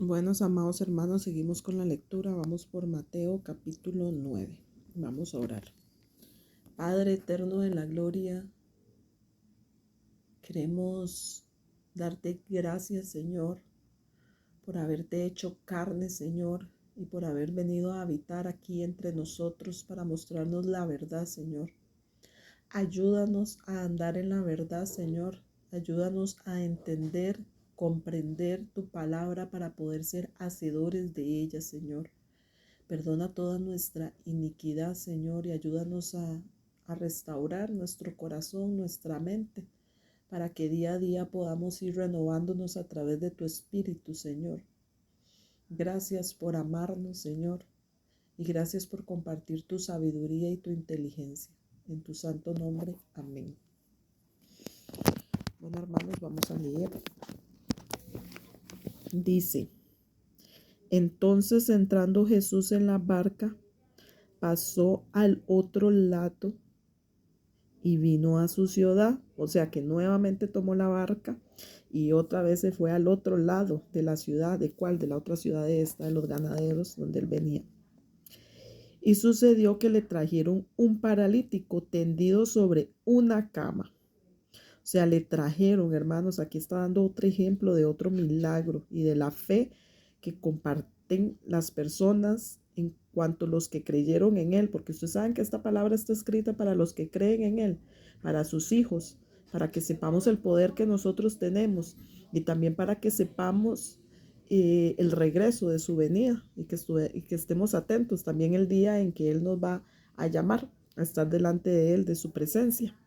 Buenos amados hermanos, seguimos con la lectura. Vamos por Mateo capítulo 9. Vamos a orar. Padre eterno de la gloria, queremos darte gracias, Señor, por haberte hecho carne, Señor, y por haber venido a habitar aquí entre nosotros para mostrarnos la verdad, Señor. Ayúdanos a andar en la verdad, Señor. Ayúdanos a entender, comprender tu palabra para poder ser hacedores de ella, Señor. Perdona toda nuestra iniquidad, Señor, y ayúdanos a restaurar nuestro corazón, nuestra mente, para que día a día podamos ir renovándonos a través de tu Espíritu, Señor. Gracias por amarnos, Señor, y gracias por compartir tu sabiduría y tu inteligencia. En tu santo nombre, amén. Bueno, hermanos, vamos a leer. Dice: Entonces, entrando Jesús en la barca, pasó al otro lado y vino a su ciudad. O sea que nuevamente tomó la barca y otra vez se fue al otro lado de la ciudad. ¿De cuál? De la otra ciudad de los ganaderos, donde él venía. Y sucedió que le trajeron un paralítico tendido sobre una cama. O sea, le trajeron, hermanos, aquí está dando otro ejemplo de otro milagro y de la fe que comparten las personas en cuanto a los que creyeron en Él, porque ustedes saben que esta palabra está escrita para los que creen en Él, para sus hijos, para que sepamos el poder que nosotros tenemos y también para que sepamos el regreso de su venida y que estemos atentos también el día en que Él nos va a llamar a estar delante de Él, de su presencia.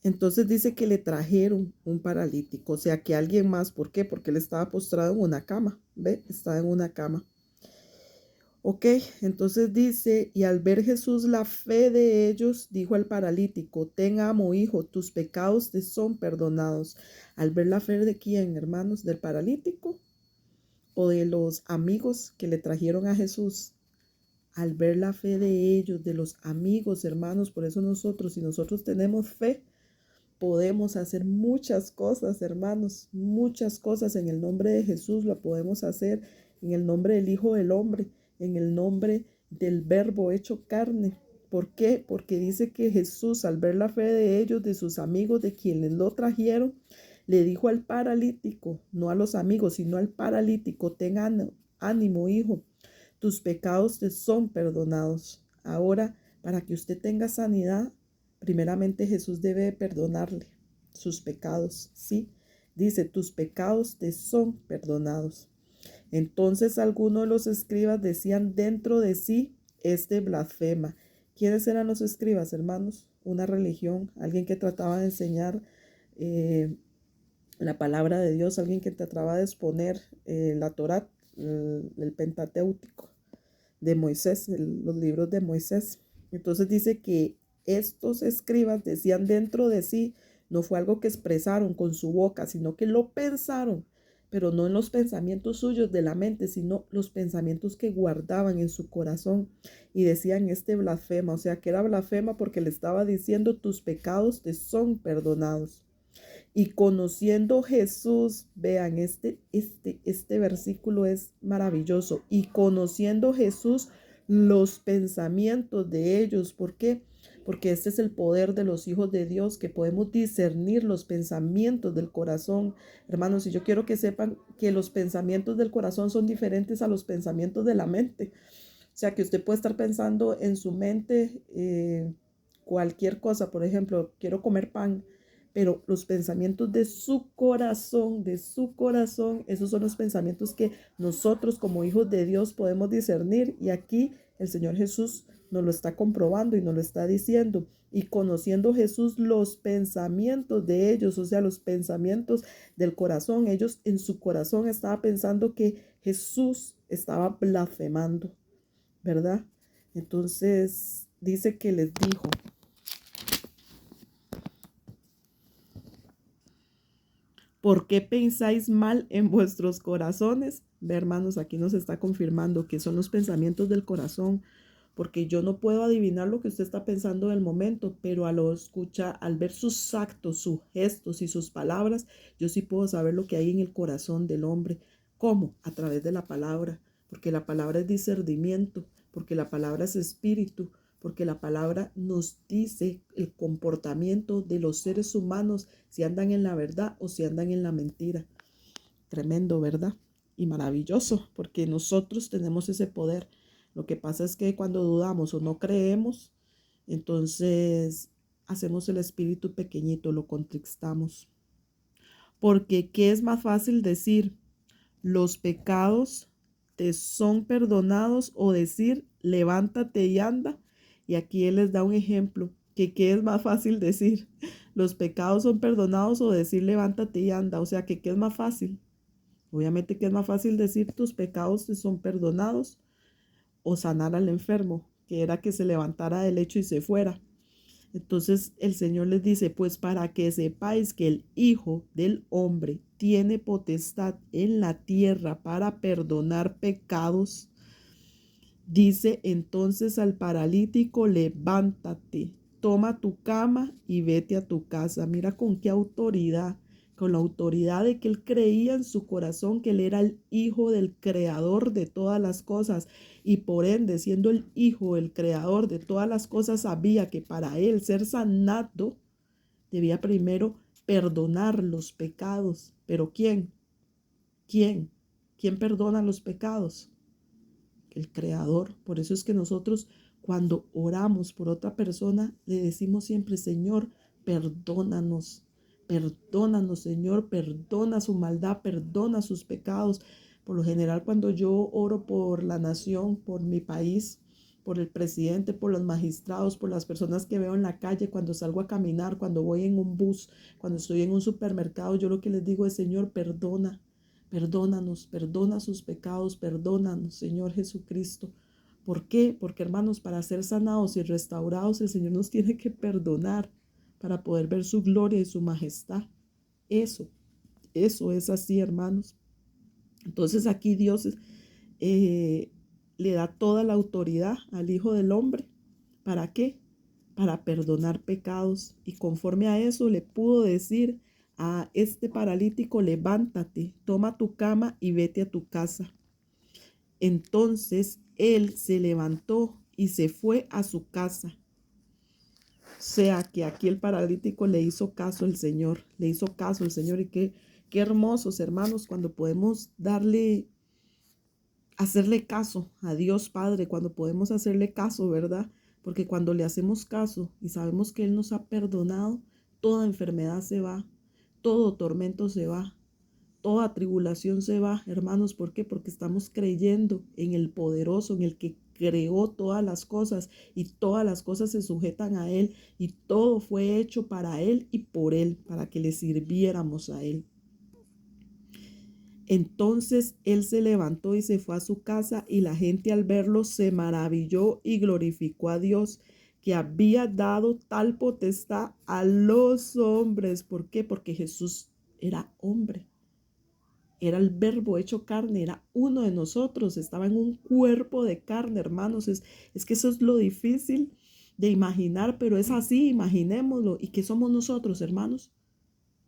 Entonces dice que le trajeron un paralítico, o sea que alguien más. ¿Por qué? Porque él estaba postrado en una cama, ¿ve? Estaba en una cama. Ok, entonces dice, y al ver Jesús la fe de ellos, dijo al paralítico: Ten amo, hijo, tus pecados te son perdonados. Al ver la fe de quién, hermanos, del paralítico o de los amigos que le trajeron a Jesús. Al ver la fe de ellos, de los amigos, hermanos, por eso nosotros, si nosotros tenemos fe, podemos hacer muchas cosas, hermanos, muchas cosas en el nombre de Jesús. Lo podemos hacer en el nombre del Hijo del Hombre, en el nombre del Verbo hecho carne. ¿Por qué? Porque dice que Jesús, al ver la fe de ellos, de sus amigos, de quienes lo trajeron, le dijo al paralítico, no a los amigos, sino al paralítico: Ten ánimo, hijo, tus pecados te son perdonados. Ahora, para que usted tenga sanidad, primeramente Jesús debe perdonarle sus pecados, ¿sí? Dice: tus pecados te son perdonados. Entonces algunos de los escribas decían dentro de sí: este blasfema. ¿Quiénes eran los escribas, hermanos? Una religión, alguien que trataba de enseñar la palabra de Dios, alguien que trataba de exponer la Torá, el Pentateuco de Moisés, los libros de Moisés. Entonces dice que estos escribas decían dentro de sí, no fue algo que expresaron con su boca, sino que lo pensaron, pero no en los pensamientos suyos de la mente, sino los pensamientos que guardaban en su corazón, y decían: este blasfema. O sea que era blasfema porque le estaba diciendo: tus pecados te son perdonados. Y conociendo Jesús, vean, este versículo es maravilloso. Y conociendo Jesús los pensamientos de ellos. ¿Por qué? Porque este es el poder de los hijos de Dios, que podemos discernir los pensamientos del corazón. Hermanos, y yo quiero que sepan que los pensamientos del corazón son diferentes a los pensamientos de la mente. O sea que usted puede estar pensando en su mente cualquier cosa. Por ejemplo, quiero comer pan, pero los pensamientos de su corazón, esos son los pensamientos que nosotros como hijos de Dios podemos discernir. Y aquí el Señor Jesús nos lo está comprobando y nos lo está diciendo. Y conociendo Jesús los pensamientos de ellos, o sea, los pensamientos del corazón, ellos en su corazón estaban pensando que Jesús estaba blasfemando, ¿verdad? Entonces dice que les dijo: ¿por qué pensáis mal en vuestros corazones? Ve, hermanos, aquí nos está confirmando que son los pensamientos del corazón, porque yo no puedo adivinar lo que usted está pensando en el momento, pero al escuchar, al ver sus actos, sus gestos y sus palabras, yo sí puedo saber lo que hay en el corazón del hombre. ¿Cómo? A través de la palabra, porque la palabra es discernimiento, porque la palabra es espíritu, porque la palabra nos dice el comportamiento de los seres humanos, si andan en la verdad o si andan en la mentira. Tremendo, ¿verdad? Y maravilloso, porque nosotros tenemos ese poder. Lo que pasa es que cuando dudamos o no creemos, entonces hacemos el espíritu pequeñito, lo contristamos. Porque ¿qué es más fácil decir? Los pecados te son perdonados o decir levántate y anda. Y aquí él les da un ejemplo, que qué es más fácil decir, los pecados son perdonados o decir levántate y anda. O sea que qué es más fácil. Obviamente que es más fácil decir tus pecados te son perdonados o sanar al enfermo, que era que se levantara del lecho y se fuera. Entonces el Señor les dice, pues para que sepáis que el Hijo del Hombre tiene potestad en la tierra para perdonar pecados, dice entonces al paralítico, levántate, toma tu cama y vete a tu casa. Mira con qué autoridad, con la autoridad de que él creía en su corazón que él era el hijo del creador de todas las cosas y por ende, siendo el hijo del creador de todas las cosas, sabía que para él ser sanado debía primero perdonar los pecados. ¿Pero quién? ¿Quién? ¿Quién perdona los pecados? El creador. Por eso es que nosotros cuando oramos por otra persona le decimos siempre, Señor, perdónanos, perdónanos, Señor, perdona su maldad, perdona sus pecados. Por lo general, cuando yo oro por la nación, por mi país, por el presidente, por los magistrados, por las personas que veo en la calle, cuando salgo a caminar, cuando voy en un bus, cuando estoy en un supermercado, yo lo que les digo es, Señor, perdona. Perdónanos, perdona sus pecados, perdónanos, Señor Jesucristo. ¿Por qué? Porque hermanos, para ser sanados y restaurados, el Señor nos tiene que perdonar para poder ver su gloria y su majestad. Eso, eso es así, hermanos. Entonces aquí Dios le da toda la autoridad al Hijo del Hombre. ¿Para qué? Para perdonar pecados. Y conforme a eso le pudo decir a este paralítico, levántate, toma tu cama y vete a tu casa. Entonces él se levantó y se fue a su casa. O sea que aquí el paralítico le hizo caso al Señor, le hizo caso al Señor. Y qué hermosos, hermanos, cuando podemos hacerle caso a Dios Padre, cuando podemos hacerle caso, ¿verdad? Porque cuando le hacemos caso y sabemos que Él nos ha perdonado, toda enfermedad se va, todo tormento se va, toda tribulación se va, hermanos. ¿Por qué? Porque estamos creyendo en el poderoso, en el que creó todas las cosas y todas las cosas se sujetan a Él y todo fue hecho para Él y por Él, para que le sirviéramos a Él. Entonces él se levantó y se fue a su casa, y la gente al verlo se maravilló y glorificó a Dios, que había dado tal potestad a los hombres. ¿Por qué? Porque Jesús era hombre, era el verbo hecho carne, era uno de nosotros, estaba en un cuerpo de carne, hermanos. Es que eso es lo difícil de imaginar, pero es así, imaginémoslo. ¿Y qué somos nosotros, hermanos?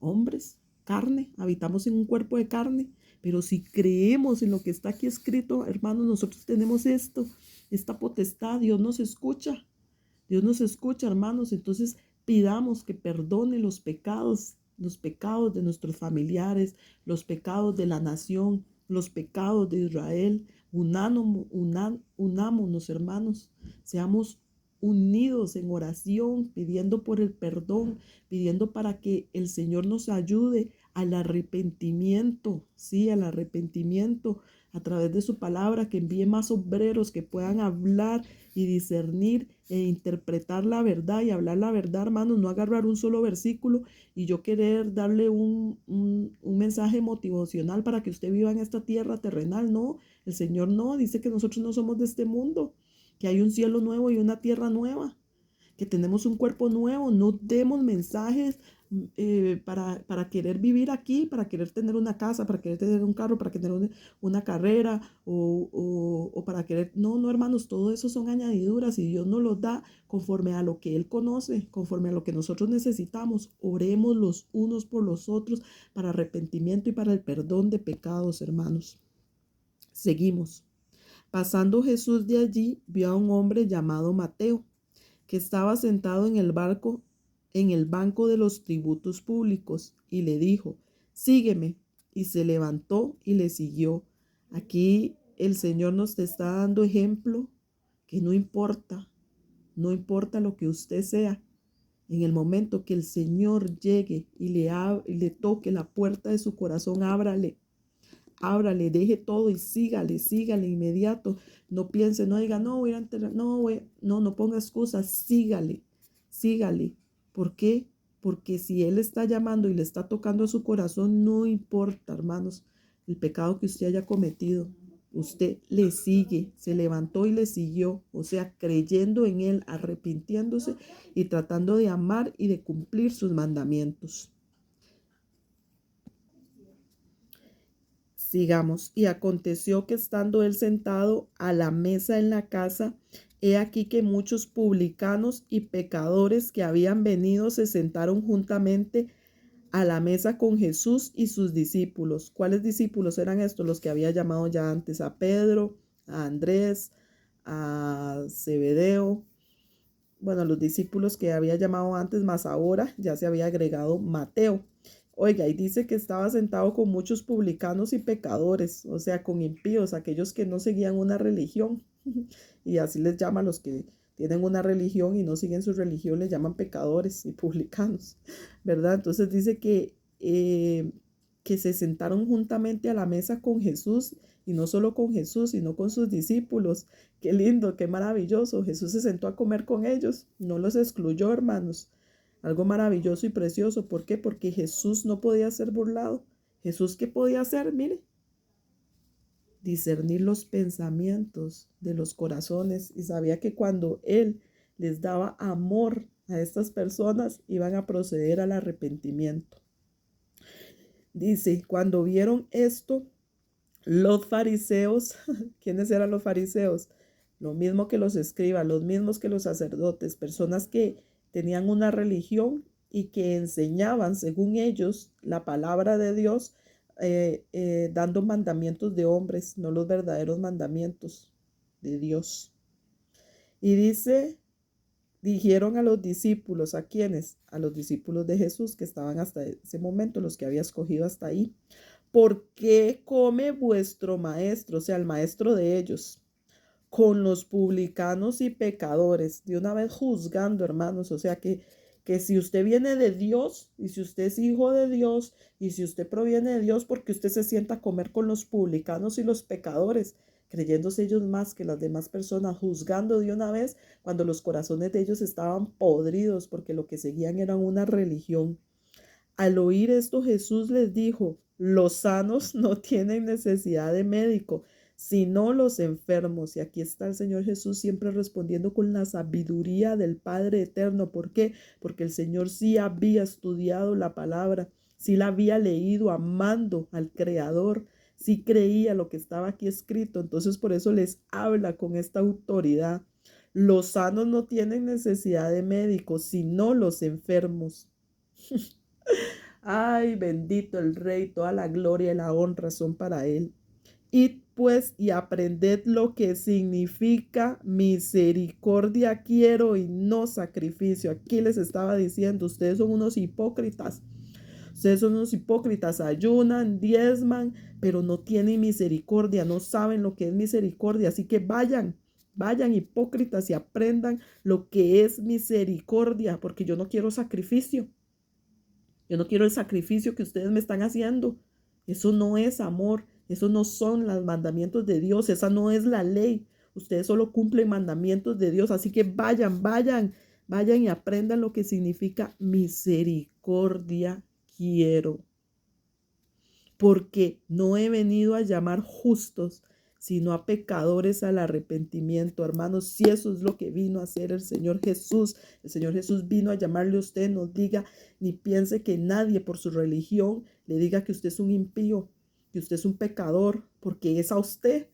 Hombres, carne, habitamos en un cuerpo de carne, pero si creemos en lo que está aquí escrito, hermanos, nosotros tenemos esta potestad. Dios nos escucha, hermanos. Entonces pidamos que perdone los pecados de nuestros familiares, los pecados de la nación, los pecados de Israel. Unámonos, hermanos, seamos unidos en oración, pidiendo por el perdón, pidiendo para que el Señor nos ayude al arrepentimiento, sí, al arrepentimiento a través de su palabra, que envíe más obreros que puedan hablar y discernir e interpretar la verdad y hablar la verdad, hermanos. No agarrar un solo versículo y yo querer darle un mensaje motivacional para que usted viva en esta tierra terrenal. No, el Señor no, dice que nosotros no somos de este mundo, que hay un cielo nuevo y una tierra nueva, que tenemos un cuerpo nuevo. No demos mensajes para querer vivir aquí, para querer tener una casa, para querer tener un carro, para querer una carrera o para querer... No, no, hermanos, todo eso son añadiduras y Dios nos los da conforme a lo que Él conoce, conforme a lo que nosotros necesitamos. Oremos los unos por los otros para arrepentimiento y para el perdón de pecados, hermanos. Seguimos. Pasando Jesús de allí, vio a un hombre llamado Mateo, que estaba sentado en el banco de los tributos públicos, y le dijo: sígueme. Y se levantó y le siguió. Aquí el Señor nos está dando ejemplo que no importa lo que usted sea, en el momento que el Señor llegue y le toque la puerta de su corazón, ábrale, deje todo y sígale inmediato. No piense, no diga, no voy a entrar, no ponga excusas, sígale. ¿Por qué? Porque si Él está llamando y le está tocando a su corazón, no importa, hermanos, el pecado que usted haya cometido. Usted le sigue, se levantó y le siguió, o sea, creyendo en Él, arrepintiéndose y tratando de amar y de cumplir sus mandamientos. Sigamos. Y aconteció que estando él sentado a la mesa en la casa, he aquí que muchos publicanos y pecadores que habían venido se sentaron juntamente a la mesa con Jesús y sus discípulos. ¿Cuáles discípulos eran estos? Los que había llamado ya antes: a Pedro, a Andrés, a Zebedeo. Bueno, los discípulos que había llamado antes, más ahora ya se había agregado Mateo. Oiga, y dice que estaba sentado con muchos publicanos y pecadores, o sea, con impíos, aquellos que no seguían una religión. Y así les llama a los que tienen una religión y no siguen su religión, les llaman pecadores y publicanos, ¿verdad? Entonces dice que se sentaron juntamente a la mesa con Jesús, y no solo con Jesús, sino con sus discípulos. Qué lindo, qué maravilloso. Jesús se sentó a comer con ellos, no los excluyó, hermanos. Algo maravilloso y precioso. ¿Por qué? Porque Jesús no podía ser burlado. Jesús, ¿qué podía hacer? Mire, discernir los pensamientos de los corazones, y sabía que cuando Él les daba amor a estas personas, iban a proceder al arrepentimiento. Dice, cuando vieron esto, los fariseos, ¿quiénes eran los fariseos? Lo mismo que los escribas, los mismos que los sacerdotes, personas que tenían una religión y que enseñaban, según ellos, la palabra de Dios, dando mandamientos de hombres, no los verdaderos mandamientos de Dios. Y dice, dijeron a los discípulos, ¿a quiénes? A los discípulos de Jesús que estaban hasta ese momento, los que había escogido hasta ahí. ¿Por qué come vuestro maestro, o sea, el maestro de ellos, con los publicanos y pecadores? De una vez juzgando, hermanos, o sea que si usted viene de Dios, y si usted es hijo de Dios, y si usted proviene de Dios, porque usted se sienta a comer con los publicanos y los pecadores, creyéndose ellos más que las demás personas, juzgando de una vez, cuando los corazones de ellos estaban podridos, porque lo que seguían era una religión. Al oír esto, Jesús les dijo: los sanos no tienen necesidad de médico, sino los enfermos. Y aquí está el Señor Jesús siempre respondiendo con la sabiduría del Padre eterno. ¿Por qué? Porque el Señor sí había estudiado la palabra, sí la había leído amando al Creador, sí creía lo que estaba aquí escrito. Entonces por eso les habla con esta autoridad. Los sanos no tienen necesidad de médico, sino los enfermos. Ay, bendito el Rey, toda la gloria y la honra son para Él. Id pues y aprended lo que significa misericordia quiero y no sacrificio. Aquí les estaba diciendo, ustedes son unos hipócritas. Ustedes son unos hipócritas, ayunan, diezman, pero no tienen misericordia, no saben lo que es misericordia. Así que vayan hipócritas y aprendan lo que es misericordia, porque yo no quiero sacrificio. Yo no quiero el sacrificio que ustedes me están haciendo. Eso no es amor. Eso no son los mandamientos de Dios. Esa no es la ley. Ustedes solo cumplen mandamientos de Dios. Así que vayan y aprendan lo que significa misericordia quiero. Porque no he venido a llamar justos, sino a pecadores al arrepentimiento. Hermanos, si eso es lo que vino a hacer el Señor Jesús vino a llamarle a usted. No diga ni piense que nadie por su religión le diga que usted es un impío, que usted es un pecador, porque es a usted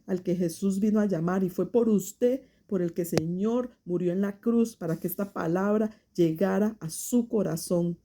al que Jesús vino a llamar, y fue por usted por el que el Señor murió en la cruz, para que esta palabra llegara a su corazón.